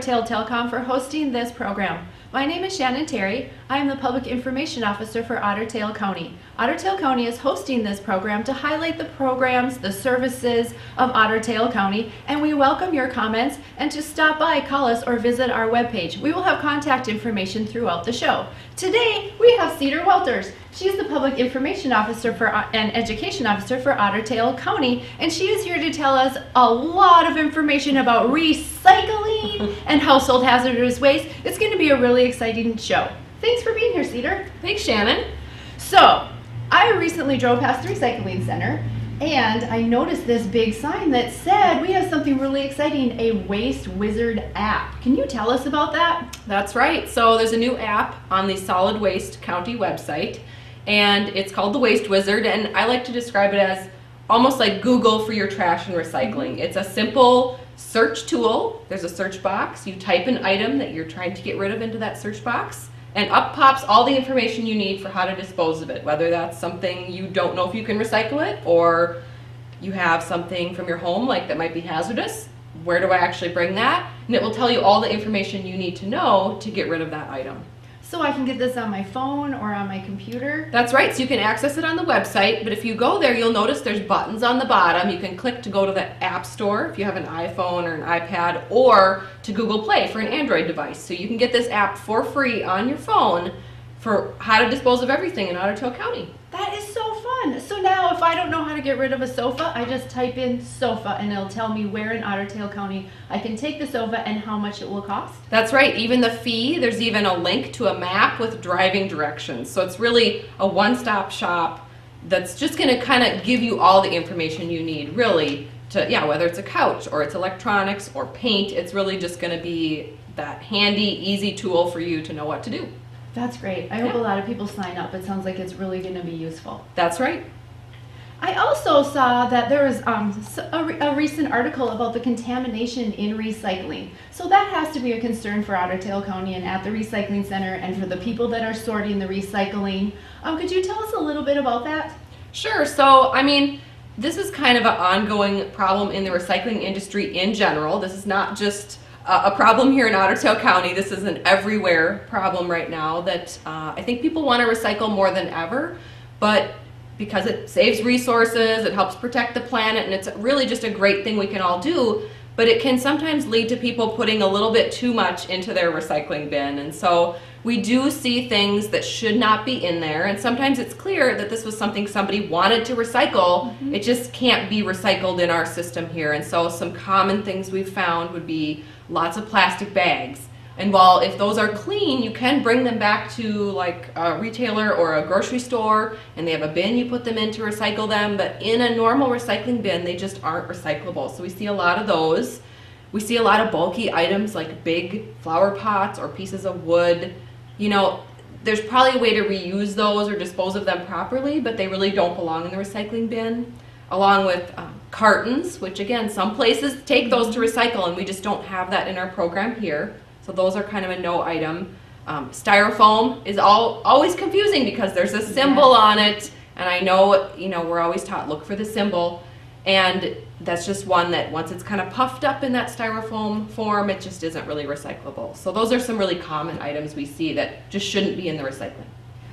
Tail Telecom for hosting this program. My name is Shannon Terry. I am the Public Information Officer for Otter Tail County. Otter Tail County is hosting this program to highlight the programs, the services of Otter Tail County, and we welcome your comments and to stop by, call us, or visit our webpage. We will have contact information throughout the show. Today, we have Cedar Walters. She is the Public Information Officer and Education Officer for Otter Tail County, and she is here to tell us a lot of information about recycling and household hazardous waste. It's going to be a really exciting show. Thanks for being here, Cedar. Thanks, Shannon. So, I recently drove past the recycling center, and I noticed this big sign that said we have something really exciting, a Waste Wizard app. Can you tell us about that? That's right. So there's a new app on the Solid Waste County website, and it's called the Waste Wizard, and I like to describe it as almost like Google for your trash and recycling. It's a simple search tool. There's a search box. You type an item that you're trying to get rid of into that search box, and up pops all the information you need for how to dispose of it, whether that's something you don't know if you can recycle it, or you have something from your home like that might be hazardous. Where do I actually bring that? And it will tell you all the information you need to know to get rid of that item. So I can get this on my phone or on my computer? That's right, so you can access it on the website, but if you go there, you'll notice there's buttons on the bottom. You can click to go to the App Store if you have an iPhone or an iPad, or to Google Play for an Android device. So you can get this app for free on your phone for how to dispose of everything in Otter Tail County. That is so fun. So now if I don't know how to get rid of a sofa, I just type in sofa and it'll tell me where in Otter Tail County I can take the sofa and how much it will cost. That's right, even the fee, there's even a link to a map with driving directions. So it's really a one-stop shop that's just going to kind of give you all the information you need, really, to, whether it's a couch or it's electronics or paint, it's really just going to be that handy, easy tool for you to know what to do. That's great. I hope a lot of people sign up. It sounds like it's really going to be useful. That's right. I also saw that there was a recent article about the contamination in recycling. So that has to be a concern for Otter Tail County and at the recycling center and for the people that are sorting the recycling. Could you tell us a little bit about that? Sure. So, this is kind of an ongoing problem in the recycling industry in general. This is not just a problem here in Otter Tail County. This is an everywhere problem right now that I think people want to recycle more than ever, but because it saves resources, it helps protect the planet, and it's really just a great thing we can all do, but it can sometimes lead to people putting a little bit too much into their recycling bin. And so we do see things that should not be in there, and sometimes it's clear that this was something somebody wanted to recycle. It just can't be recycled in our system here. And so some common things we've found would be lots of plastic bags. And while if those are clean, you can bring them back to like a retailer or a grocery store and they have a bin you put them in to recycle them, but in a normal recycling bin they just aren't recyclable. So we see a lot of those. We see a lot of bulky items like big flower pots or pieces of wood. There's probably a way to reuse those or dispose of them properly, but they really don't belong in the recycling bin. Along with cartons, which again, some places take those to recycle and we just don't have that in our program here. So those are kind of a no item. Styrofoam is always confusing because there's a symbol on it, and I know, we're always taught look for the symbol, and that's just one that once it's kind of puffed up in that styrofoam form, it just isn't really recyclable. So those are some really common items we see that just shouldn't be in the recycling.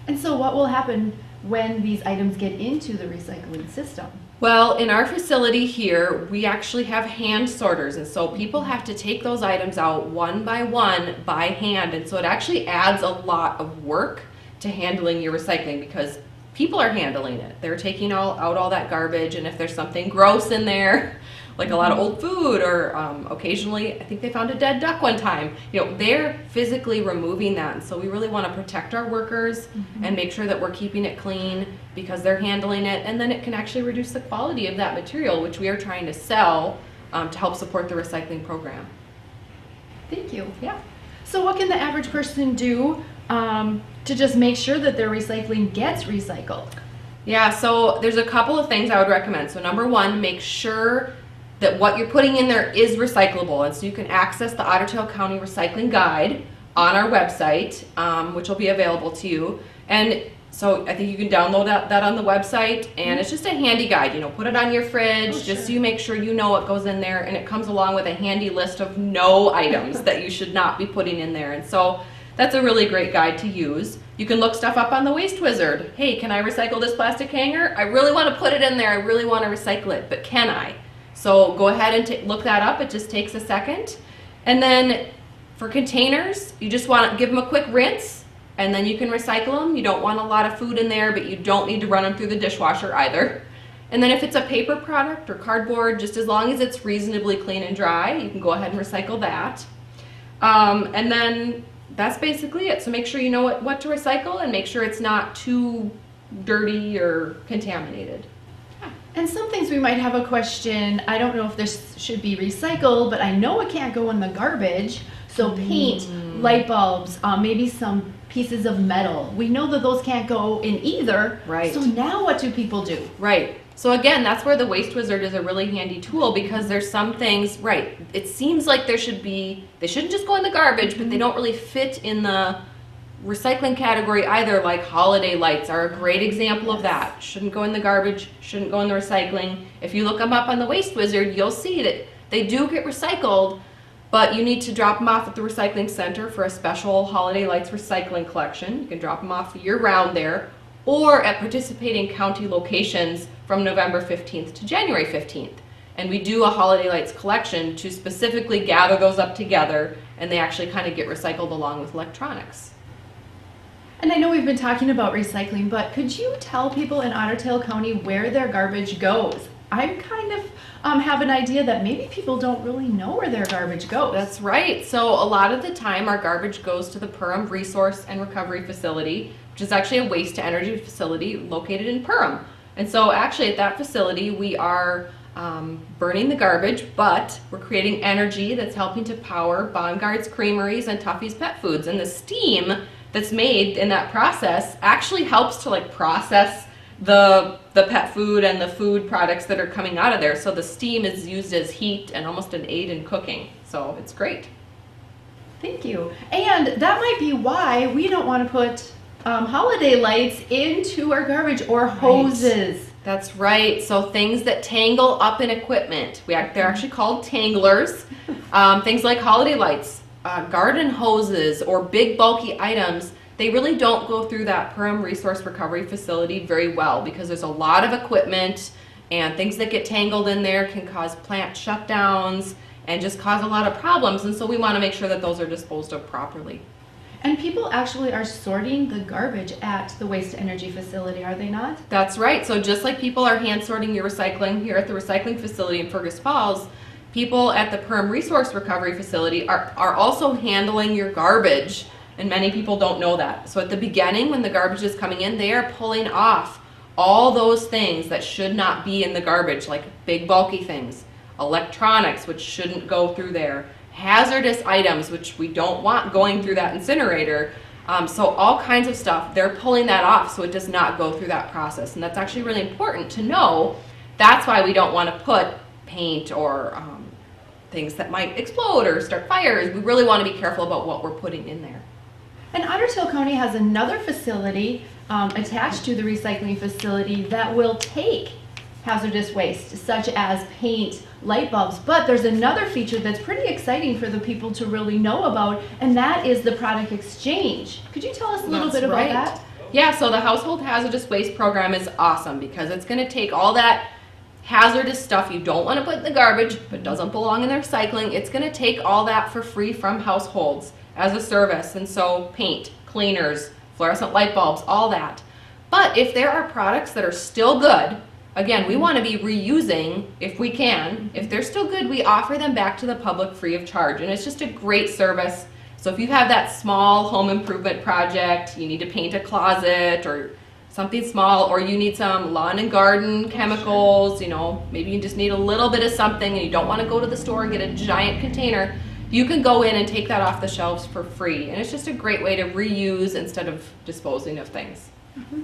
And so what will happen when these items get into the recycling system? Well, in our facility here, we actually have hand sorters, and so people have to take those items out one by hand, and so it actually adds a lot of work to handling your recycling because people are handling it. They're taking out all that garbage, and if there's something gross in there, like a lot of old food, or occasionally, I think they found a dead duck one time, they're physically removing that. And so we really want to protect our workers and make sure that we're keeping it clean because they're handling it, and then it can actually reduce the quality of that material, which we are trying to sell to help support the recycling program. Thank you. Yeah. So what can the average person do to just make sure that their recycling gets recycled? Yeah, so there's a couple of things I would recommend. So number one, make sure that what you're putting in there is recyclable, and so you can access the Otter Tail County Recycling Guide on our website, which will be available to you. And So I think you can download that on the website, and it's just a handy guide. You know, put it on your fridge, just so you make sure you know what goes in there, and it comes along with a handy list of no items that you should not be putting in there. And so that's a really great guide to use. You can look stuff up on the Waste Wizard. Hey, can I recycle this plastic hanger? I really want to put it in there. I really want to recycle it, but can I? So go ahead and look that up. It just takes a second. And then for containers, you just want to give them a quick rinse, and then you can recycle them. You don't want a lot of food in there, but you don't need to run them through the dishwasher either. And then if it's a paper product or cardboard, just as long as it's reasonably clean and dry, you can go ahead and recycle that. And then that's basically it. So make sure you know what to recycle, and make sure it's not too dirty or contaminated. And some things we might have a question, I don't know if this should be recycled, but I know it can't go in the garbage. So paint, light bulbs, maybe some pieces of metal. We know that those can't go in either. Right. So now what do people do? Right. So again, that's where the Waste Wizard is a really handy tool, because there's some things, right, it seems like they shouldn't just go in the garbage, but they don't really fit in the recycling category either. Like holiday lights are a great example of that. Shouldn't go in the garbage, shouldn't go in the recycling. If you look them up on the Waste Wizard, you'll see that they do get recycled, but you need to drop them off at the recycling center for a special holiday lights recycling collection. You can drop them off year-round there, or at participating county locations from November 15th to January 15th. And we do a holiday lights collection to specifically gather those up together, and they actually kind of get recycled along with electronics. And I know we've been talking about recycling, but could you tell people in Otter Tail County where their garbage goes? I kind of have an idea that maybe people don't really know where their garbage goes. That's right. So a lot of the time our garbage goes to the Perham Resource and Recovery Facility, which is actually a waste to energy facility located in Perham. And so actually at that facility we are burning the garbage, but we're creating energy that's helping to power Bongart's Creameries and Tuffy's Pet Foods. And the steam that's made in that process actually helps to process the pet food and the food products that are coming out of there. So the steam is used as heat and almost an aid in cooking. So it's great. Thank you. And that might be why we don't want to put holiday lights into our garbage or hoses. Right. That's right. So things that tangle up in equipment, they're actually called tanglers. Things like holiday lights, garden hoses, or big bulky items, they really don't go through that Perham Resource Recovery Facility very well, because there's a lot of equipment, and things that get tangled in there can cause plant shutdowns and just cause a lot of problems. And so we want to make sure that those are disposed of properly. And people actually are sorting the garbage at the waste energy facility, are they not? That's right. So just like people are hand sorting your recycling here at the recycling facility in Fergus Falls, people at the Perham Resource Recovery Facility are also handling your garbage, and many people don't know that. So at the beginning, when the garbage is coming in, they are pulling off all those things that should not be in the garbage, like big bulky things, electronics, which shouldn't go through there, hazardous items, which we don't want going through that incinerator. So all kinds of stuff, they're pulling that off so it does not go through that process. And that's actually really important to know. That's why we don't want to put paint or things that might explode or start fires. We really want to be careful about what we're putting in there. And Otter Tail County has another facility attached to the recycling facility that will take hazardous waste, such as paint, light bulbs. But there's another feature that's pretty exciting for the people to really know about, and that is the product exchange. Could you tell us a little bit about that? Yeah, so the Household Hazardous Waste Program is awesome, because it's going to take all that hazardous stuff you don't want to put in the garbage but doesn't belong in the recycling. It's going to take all that for free from households as a service. And so paint, cleaners, fluorescent light bulbs, all that. But if there are products that are still good, again, we want to be reusing if we can. If they're still good, we offer them back to the public free of charge. And it's just a great service. So if you have that small home improvement project, you need to paint a closet or something small, or you need some lawn and garden chemicals, maybe you just need a little bit of something and you don't want to go to the store and get a giant container, you can go in and take that off the shelves for free. And it's just a great way to reuse instead of disposing of things. Mm-hmm.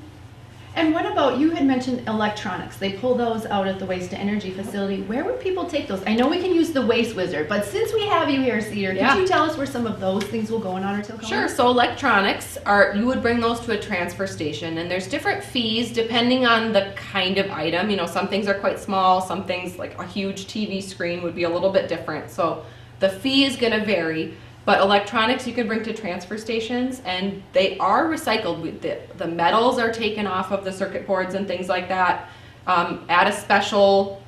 And what about, you had mentioned electronics. They pull those out at the Waste to Energy facility. Where would people take those? I know we can use the Waste Wizard, but since we have you here, Cedar, could you tell us where some of those things will go in Otter Tail County? Sure. So electronics you would bring those to a transfer station, and there's different fees depending on the kind of item. You know, some things are quite small, some things like a huge TV screen would be a little bit different. So the fee is going to vary. But electronics you can bring to transfer stations, and they are recycled. The metals are taken off of the circuit boards and things like that at a special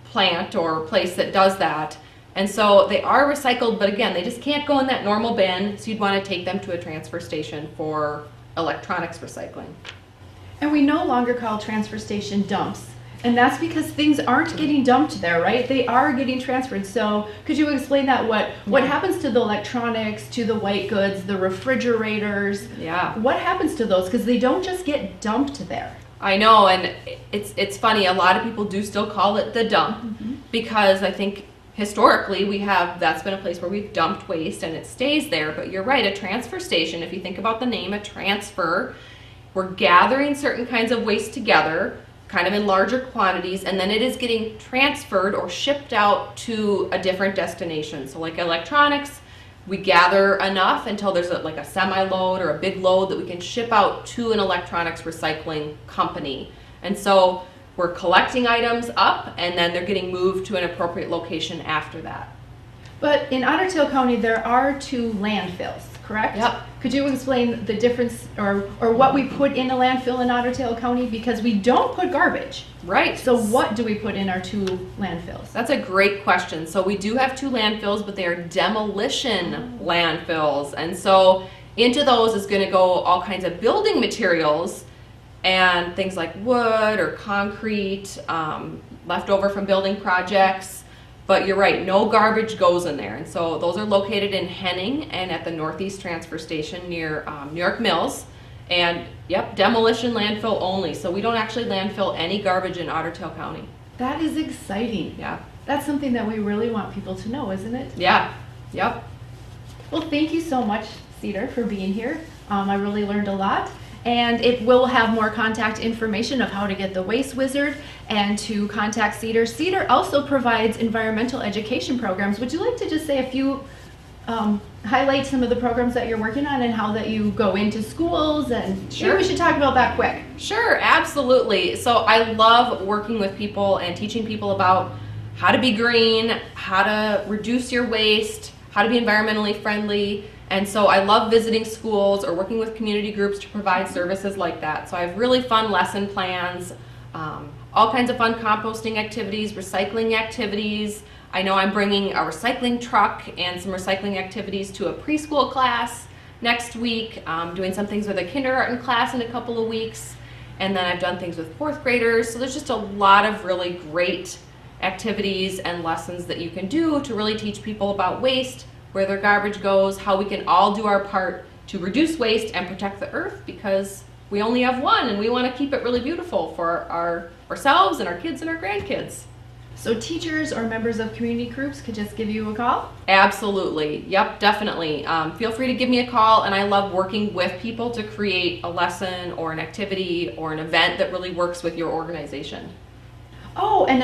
plant or place that does that. And so they are recycled, but again, they just can't go in that normal bin, so you'd want to take them to a transfer station for electronics recycling. And we no longer call transfer station dumps. And that's because things aren't getting dumped there, right? They are getting transferred. So could you explain that? What happens to the electronics, to the white goods, the refrigerators? Yeah. What happens to those? Because they don't just get dumped there. I know, and it's funny. A lot of people do still call it the dump because I think historically that's been a place where we've dumped waste and it stays there. But you're right, a transfer station, if you think about the name, a transfer, we're gathering certain kinds of waste together, kind of in larger quantities, and then it is getting transferred or shipped out to a different destination. So like electronics, we gather enough until there's like a semi-load or a big load that we can ship out to an electronics recycling company. And so we're collecting items up, and then they're getting moved to an appropriate location after that. But in Otter Tail County, there are 2 landfills, correct? Yep. Could you explain the difference or what we put in a landfill in Otter Tail County? Because we don't put garbage. Right. So what do we put in our 2 landfills? That's a great question. So we do have 2 landfills, but they are demolition landfills. And so into those is going to go all kinds of building materials and things like wood or concrete, left over from building projects. But you're right, no garbage goes in there. And so those are located in Henning and at the Northeast Transfer Station near New York Mills. And yep, demolition landfill only. So we don't actually landfill any garbage in Otter Tail County. That is exciting. Yeah. That's something that we really want people to know, isn't it? Yeah. Yep. Well, thank you so much, Cedar, for being here. I really learned a lot. And it will have more contact information of how to get the Waste Wizard and to contact Cedar. Cedar also provides environmental education programs. Would you like to just say a few, highlight some of the programs that you're working on and how that you go into schools? And Sure. Maybe we should talk about that quick. Sure, absolutely. So I love working with people and teaching people about how to be green, how to reduce your waste, how to be environmentally friendly. And so I love visiting schools or working with community groups to provide services like that. So I have really fun lesson plans, all kinds of fun composting activities, recycling activities. I know I'm bringing a recycling truck and some recycling activities to a preschool class next week, doing some things with a kindergarten class in a couple of weeks. And then I've done things with 4th graders. So there's just a lot of really great activities and lessons that you can do to really teach people about waste, where their garbage goes, how we can all do our part to reduce waste and protect the earth, because we only have one and we want to keep it really beautiful for ourselves and our kids and our grandkids. So teachers or members of community groups could just give you a call? Absolutely. Yep, definitely. Feel free to give me a call, and I love working with people to create a lesson or an activity or an event that really works with your organization. Oh, and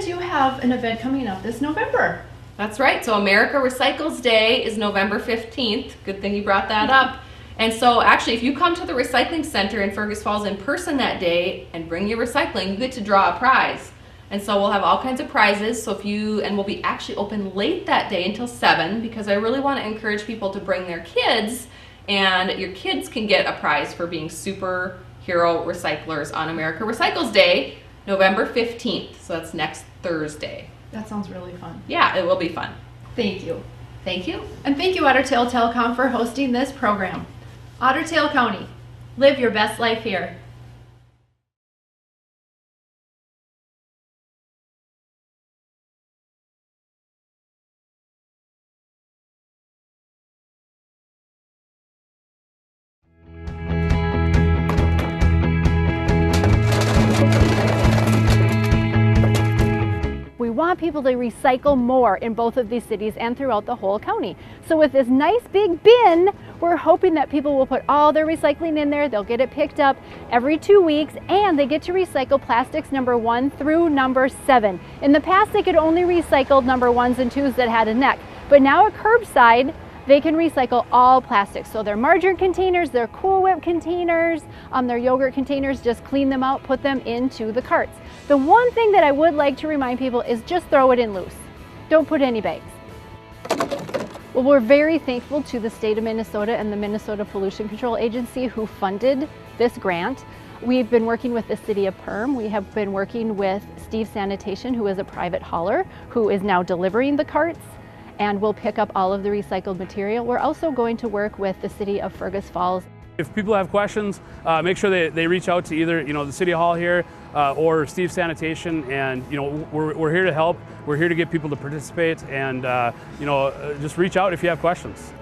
you have an event coming up this November. That's right. So America Recycles Day is November 15th. Good thing you brought that up. And so actually, if you come to the recycling center in Fergus Falls in person that day and bring your recycling, you get to draw a prize. And so we'll have all kinds of prizes. So we'll be actually open late that day until 7, because I really want to encourage people to bring their kids, and your kids can get a prize for being superhero recyclers on America Recycles Day, November 15th. So that's next Thursday. That sounds really fun. Yeah, it will be fun. Thank you. Thank you. And thank you, Otter Tail Telecom, for hosting this program. Otter Tail County, live your best life here. We want want people to recycle more in both of these cities and throughout the whole county. So with this nice big bin, we're hoping that people will put all their recycling in there. They'll get it picked up every 2 weeks, and they get to recycle plastics number 1 through number 7. In the past, they could only recycle number 1s and 2s that had a neck, but now at curbside, they can recycle all plastics. So their margarine containers, their Cool Whip containers, their yogurt containers, just clean them out, put them into the carts. The one thing that I would like to remind people is just throw it in loose. Don't put any bags. Well, we're very thankful to the state of Minnesota and the Minnesota Pollution Control Agency who funded this grant. We've been working with the city of Perm. We have been working with Steve Sanitation, who is a private hauler, who is now delivering the carts, and we'll pick up all of the recycled material. We're also going to work with the city of Fergus Falls. If people have questions, make sure they reach out to either the City Hall here or Steve Sanitation, and we're here to help. We're here to get people to participate, and just reach out if you have questions.